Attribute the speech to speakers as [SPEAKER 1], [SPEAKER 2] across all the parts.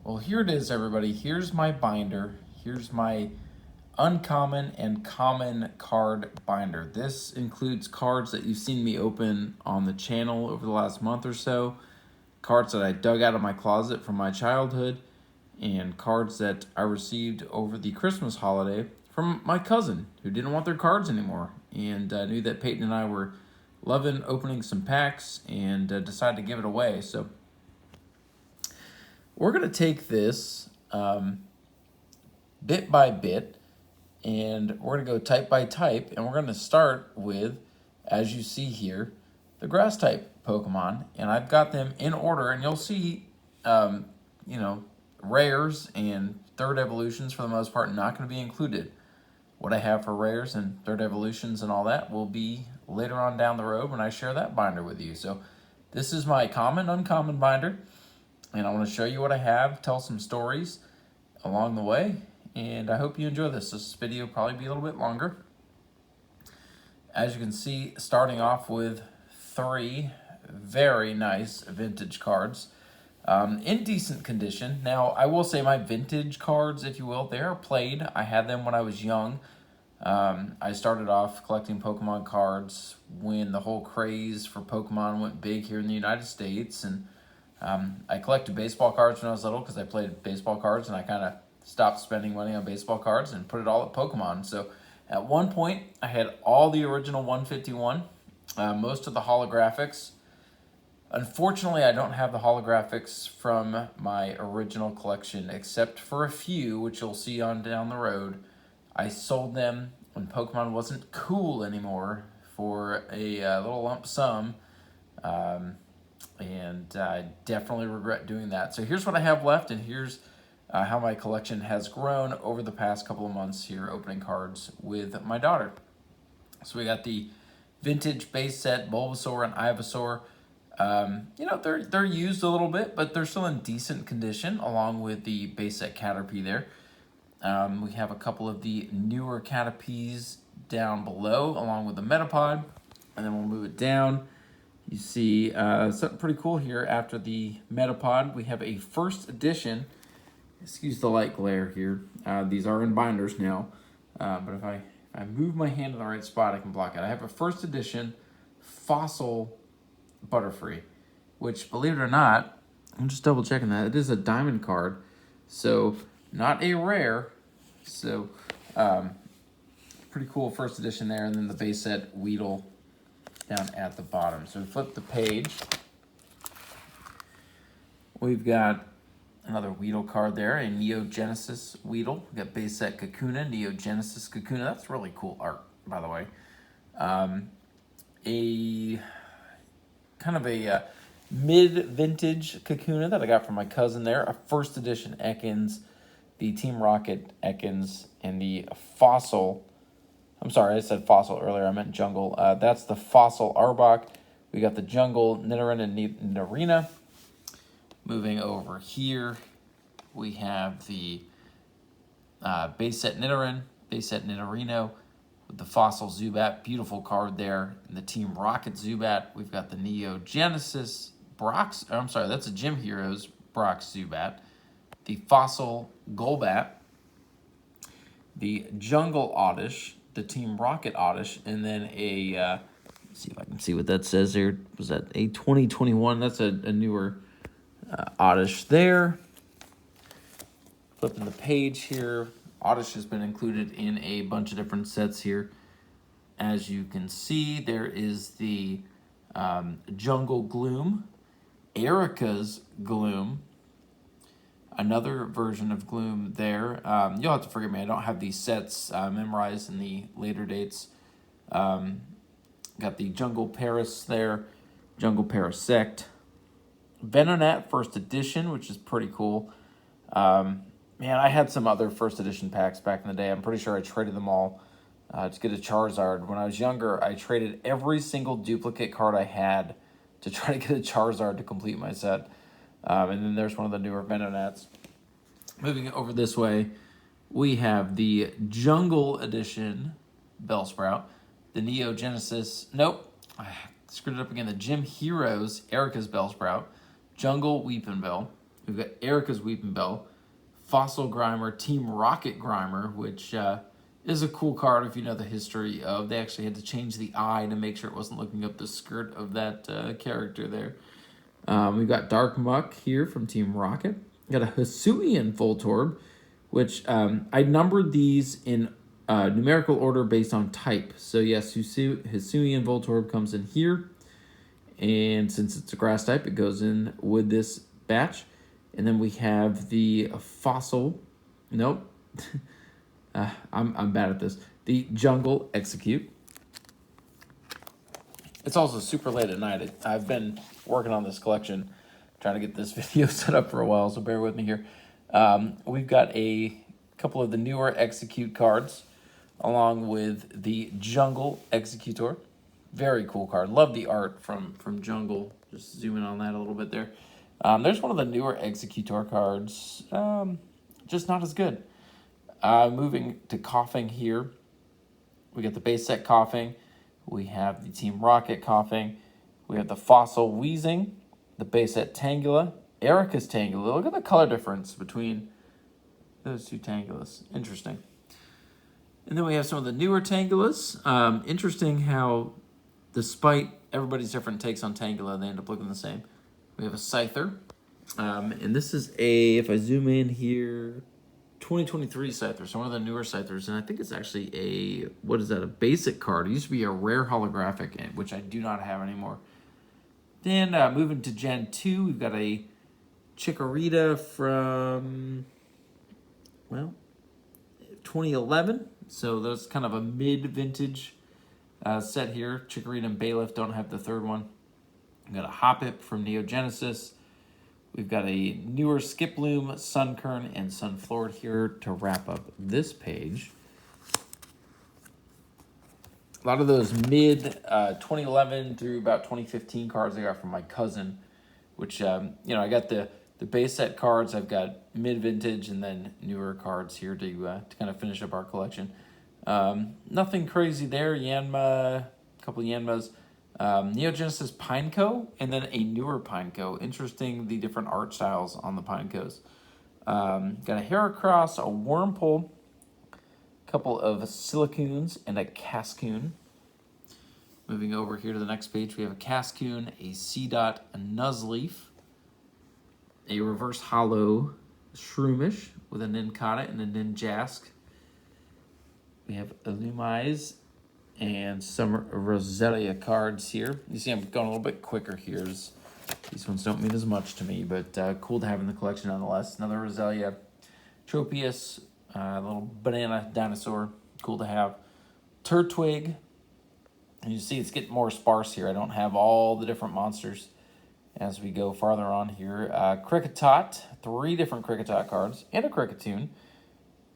[SPEAKER 1] Well, here it is, everybody. Here's my binder. Here's my uncommon and common card binder. This includes cards that you've seen me open on the channel over the last month or so, cards that I dug out of my closet from my childhood, and cards that I received over the Christmas holiday from my cousin who didn't want their cards anymore and knew that Peyton and I were loving opening some packs and decided to give it away. So we're going to take this bit by bit, and we're going to go type by type, and we're going to start with, as you see here, the grass type Pokemon, and I've got them in order, and you'll see, rares and third evolutions for the most part not going to be included. What I have for rares and third evolutions and all that will be later on down the road when I share that binder with you. So this is my common, uncommon binder, and I want to show you what I have, tell some stories along the way, and I hope you enjoy this. This video will probably be a little bit longer. As you can see, starting off with 3 very nice vintage cards in decent condition. Now, I will say my vintage cards, if you will, they are played. I had them when I was young. I started off collecting Pokemon cards when the whole craze for Pokemon went big here in the United States, and I collected baseball cards when I was little because I played baseball cards, and I kind of stopped spending money on baseball cards and put it all at Pokemon. So at one point, I had all the original 151, most of the holographics. Unfortunately, I don't have the holographics from my original collection, except for a few, which you'll see on down the road. I sold them when Pokemon wasn't cool anymore for a little lump sum, and I definitely regret doing that. So here's what I have left, and here's how my collection has grown over the past couple of months here opening cards with my daughter. So we got the vintage base set Bulbasaur and Ivysaur. They're used a little bit, but they're still in decent condition, along with the base set Caterpie there. We have a couple of the newer Caterpies down below, along with the Metapod, and then we'll move it down. You see something pretty cool here after the Metapod. We have a first edition. Excuse the light glare here. These are in binders now, but if I move my hand in the right spot, I can block it. I have a first edition Fossil Butterfree, which, believe it or not, I'm just double checking that, it is a diamond card, so not a rare. So pretty cool first edition there, and then the base set Weedle down at the bottom. So we flip the page. We've got another Weedle card there, a Neo Genesis Weedle. We got base set Kakuna, Neo Genesis Kakuna. That's really cool art, by the way. A kind of a mid-vintage Kakuna that I got from my cousin there. A first edition Ekans, the Team Rocket Ekans, and the Fossil. I'm sorry, I said Fossil earlier. I meant Jungle. That's the Fossil Arbok. We got the Jungle Nidoran and Nidorina. Moving over here, we have the base set Nidoran, base set Nidorino, with the Fossil Zubat. Beautiful card there. And the Team Rocket Zubat. We've got the Neo Genesis Brox. I'm sorry, that's a Gym Heroes Brox Zubat. The Fossil Golbat. The Jungle Oddish. The Team Rocket Oddish. And then a, let's see if I can see what that says there. Was that a 2021? That's a newer Oddish there. Flipping the page here. Oddish has been included in a bunch of different sets here. As you can see, there is the Jungle Gloom, Erica's Gloom, another version of Gloom there. You'll have to forgive me, I don't have these sets memorized in the later dates. Got the Jungle Paris there, Jungle Parasect, Venonat First Edition, which is pretty cool. Man, I had some other First Edition packs back in the day. I'm pretty sure I traded them all to get a Charizard. When I was younger, I traded every single duplicate card I had to try to get a Charizard to complete my set. And then there's one of the newer Venonats. Moving over this way, we have the Jungle Edition Bellsprout, the Neo Genesis, screwed it up again, the Gym Heroes Erica's Bellsprout, Jungle Weepinbell, We've got Erica's Weeping Bell, Fossil Grimer, Team Rocket Grimer, which is a cool card if you know the history of. They actually had to change the eye to make sure it wasn't looking up the skirt of that character there. We've got Dark Muck here from Team Rocket. We've got a Hisuian Voltorb, which I numbered these in numerical order based on type. So yes, Hisuian Voltorb comes in here. And since it's a grass type, it goes in with this batch. And then we have the Fossil. Nope. I'm bad at this. The Jungle Execute. It's also super late at night. I've been working on this collection, trying to get this video set up for a while, so bear with me here. We've got a couple of the newer Execute cards, along with the Jungle Executor. Very cool card. Love the art from Jungle. Just zoom in on that a little bit there. There's one of the newer Executor cards. Just not as good. Moving to Coughing here. We got the base set Coughing. We have the Team Rocket Coughing. We have the Fossil Wheezing. The base set Tangela. Erica's Tangela. Look at the color difference between those two Tangulas. Interesting. And then we have some of the newer Tangulas. Interesting how, despite everybody's different takes on Tangela, they end up looking the same. We have a Scyther. And this is if I zoom in here, 2023 Scyther. So one of the newer Scythers. And I think it's actually a basic card. It used to be a rare holographic, which I do not have anymore. Then moving to Gen 2, we've got a Chikorita from, 2011. So that's kind of a mid-vintage set here. Chikorita and Bailiff don't have the third one. We've got a Hoppip from Neo Genesis. We've got a newer Skiploom, Sunkern, and Sunfloored here to wrap up this page. A lot of those mid 2011 through about 2015 cards I got from my cousin, which, I got the base set cards. I've got mid-vintage and then newer cards here to kind of finish up our collection. Nothing crazy there. Yanma, a couple of Yanmas. Neo Genesis Pineco, and then a newer Pineco. Interesting, the different art styles on the Pinecos. Got a Heracross, a Wurmple, a couple of Silicoons, and a Cascoon. Moving over here to the next page, we have a Cascoon, a Seedot, a Nuzleaf, a Reverse Hollow Shroomish with a Nincada and a Ninjask. We have Illumise and some Roselia cards here. You see I'm going a little bit quicker here. These ones don't mean as much to me, but cool to have in the collection nonetheless. Another Roselia. Tropius, a little banana dinosaur. Cool to have. Turtwig. And you see it's getting more sparse here. I don't have all the different monsters as we go farther on here. Kricketot, 3 different Kricketot cards, and a Kricketune,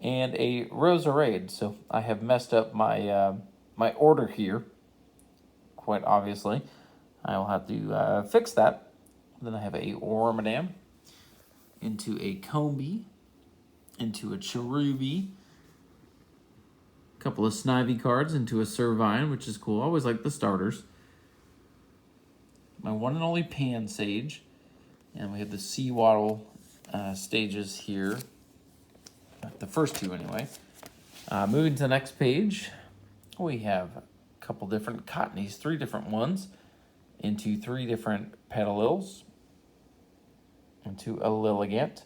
[SPEAKER 1] and a Roserade. So I have messed up my my order here, quite obviously. I will have to fix that. Then I have a Wormadam, into a Combee, into a Cherubi, a couple of Snivy cards, into a Servine, which is cool. I always like the starters. My one and only Pansage, and we have the Seawaddle stages here. The first two, anyway. Moving to the next page, we have a couple different Cottonies, 3 different ones, into 3 different Petalils, into a Lilligant,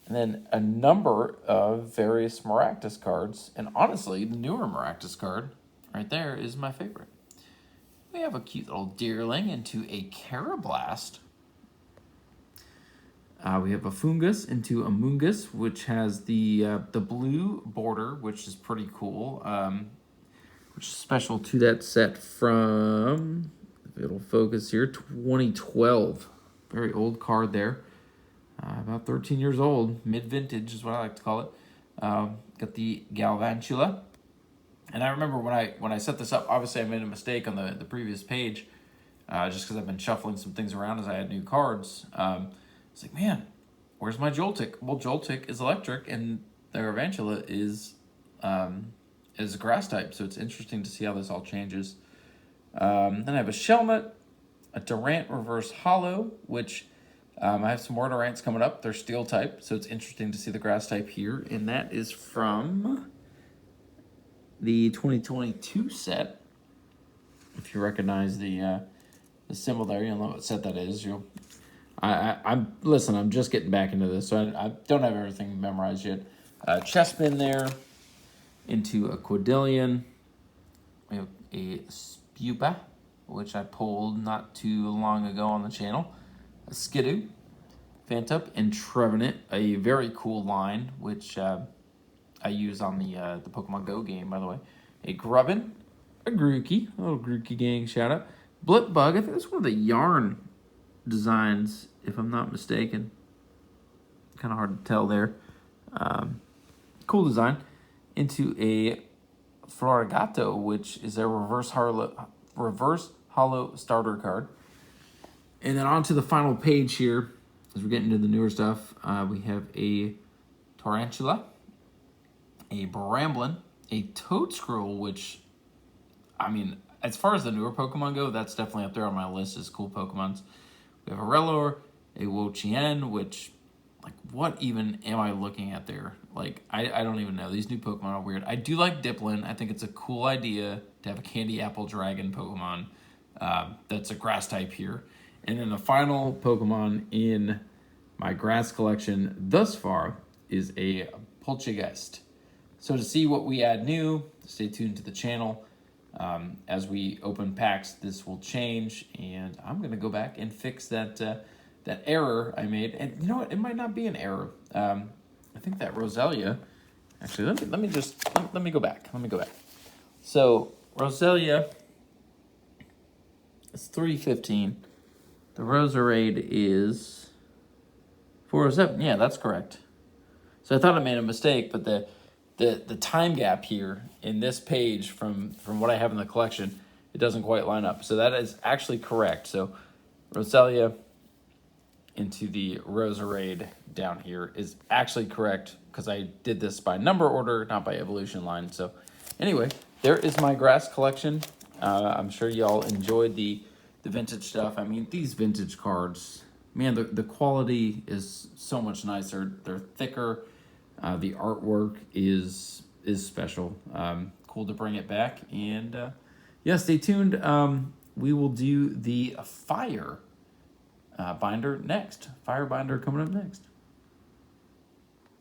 [SPEAKER 1] and then a number of various Maractus cards. And honestly, the newer Maractus card right there is my favorite. We have a cute little Deerling into a Carablast. We have a Fungus into a Moongus, which has the blue border, which is pretty cool. Which is special to that set from, if it'll focus here, 2012. Very old card there. About 13 years old. Mid-vintage is what I like to call it. Got the Galvantula. And I remember when I set this up, obviously I made a mistake on the previous page, just because I've been shuffling some things around as I had new cards. It's like, man, where's my Joltik? Well, Joltik is electric, and the Galvantula is a grass type, so it's interesting to see how this all changes. Then I have a Shelmet, a Durant Reverse Hollow, which I have some Wartorants coming up. They're steel type, so it's interesting to see the grass type here. And that is from the 2022 set. If you recognize the symbol there, you'll know what set that is. I'm just getting back into this, so I don't have everything memorized yet. Chespin there, into a Quadillion. We have a Spupa, which I pulled not too long ago on the channel. A Skidoo, Phantup, and Trevenant, a very cool line, which I use on the Pokemon Go game, by the way. A Grubbin, a Grookey, a little Grookey gang shout out. Blipbug, I think that's one of the Yarn designs, if I'm not mistaken. Kind of hard to tell there. Cool design. Into a Florigato, which is a reverse hollow starter card. And then on to the final page here, as we're getting into the newer stuff, we have a Tarantula, a Bramblin, a Toadscruel, which, I mean, as far as the newer Pokemon go, that's definitely up there on my list as cool Pokemons. We have a Rellor, a Wo-Chien, which, like, what even am I looking at there? Like, I don't even know. These new Pokemon are weird. I do like Dipplin. I think it's a cool idea to have a Candy Apple Dragon Pokemon that's a grass type here. And then the final Pokemon in my grass collection thus far is a Poltergeist. So to see what we add new, stay tuned to the channel. As we open packs, this will change, and I'm going to go back and fix that that error I made. And you know what? It might not be an error. I think that Roselia. Actually, let me go back. Let me go back. So Roselia is 315. The Roserade is 407. Yeah, that's correct. So I thought I made a mistake, but the time gap here in this page from what I have in the collection, it doesn't quite line up. So that is actually correct. So Roselia into the Roserade down here is actually correct because I did this by number order, not by evolution line. So anyway, there is my grass collection. I'm sure y'all enjoyed the vintage stuff. I mean, these vintage cards, man, the quality is so much nicer. They're thicker. The artwork is special. Cool to bring it back. And yeah, stay tuned. We will do the Fire binder next. Fire binder coming up next.